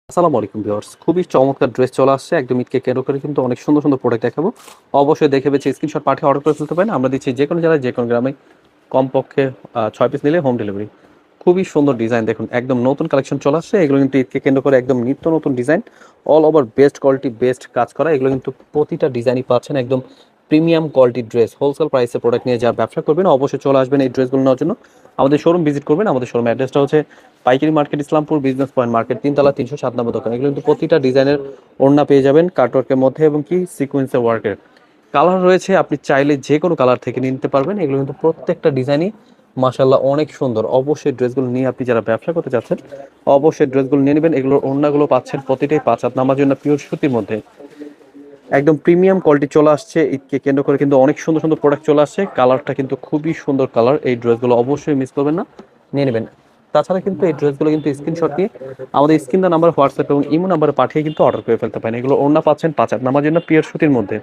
আসসালামু আলাইকুম ভিউয়ার্স, খুবই চমৎকার ড্রেস চলে আসছে। একদম ঈদকে কেন্দ্র করে কিন্তু অনেক সুন্দর সুন্দর প্রোডাক্ট দেখাবো। অবশ্যই দেখে বেছে স্ক্রিনশট পাঠিয়ে অর্ডার করে ফেলতে পারেন। আমরা দিচ্ছি যে কোনো জেলায় যে কোনো গ্রামে কমপক্ষে 6 পিস নিলে হোম ডেলিভারি। খুবই সুন্দর ডিজাইন, দেখুন একদম নতুন কালেকশন চলে আসছে। এগুলো কিন্তু ঈদকে কেন্দ্র করে একদম নিত্য নতুন design, all over best quality best কাজ করা। এগুলো কিন্তু প্রতিটা ডিজাইনই পাচ্ছেন একদম প্রিমিয়াম কোয়ালিটির ড্রেস। হোলসেল প্রাইসে প্রোডাক্ট নিয়ে যারা ব্যবসা করবেন অবশ্যই চলে আসবেন এই ড্রেসগুলো নেওয়ার জন্য। আমাদের শোরুম ভিজিট করবেন। আমাদের শোরুম অ্যাড্রেসটা হচ্ছে পাইকারি market, Islampur business point market, 3তলা 307 নম্বর দোকান। এগুলো কিন্তু প্রতিটা ডিজাইনের ওড়না পেয়ে যাবেন কাটওয়ার্কের মধ্যে এবং কি সিকোয়েন্সের ওয়ার্কের। কালার রয়েছে, আপনি চাইলে যে কোনো কালার থেকে নিতে পারবেন। এগুলো কিন্তু প্রত্যেকটা ডিজাইনই মাশাআল্লাহ অনেক সুন্দর। অবশ্যই ড্রেসগুলো নিয়ে আপনি যারা ব্যবসা করতে চাচ্ছেন অবশ্যই ড্রেসগুলো নিয়ে নেবেন। এগুলোর ওড়নাগুলো পাচ্ছেন প্রতিটাই 5 হাত নামার জন্য পিওর সুতির মধ্যে একদম প্রিমিয়াম কোয়ালিটি চলে আসছে। ঈদকে কেন্দ্র করে কিন্তু অনেক সুন্দর সুন্দর প্রোডাক্ট চলে আসছে। কালারটা কিন্তু খুবই সুন্দর কালার। এই ড্রেসগুলো অবশ্যই মিস করবেন না, নিয়ে নেবেন। তাছাড়া কিন্তু এই ড্রেসগুলো কিন্তু স্ক্রিনশট নিয়ে আমাদের স্ক্রিন দা নাম্বার হোয়াটসঅ্যাপ এবং ইমো নাম্বারে পাঠিয়ে কিন্তু অর্ডার করে ফেলতে পারেন। এগুলো ওড়না পাচ্ছেন 5 হাত নামার জন্য পিওর সুতির মধ্যে।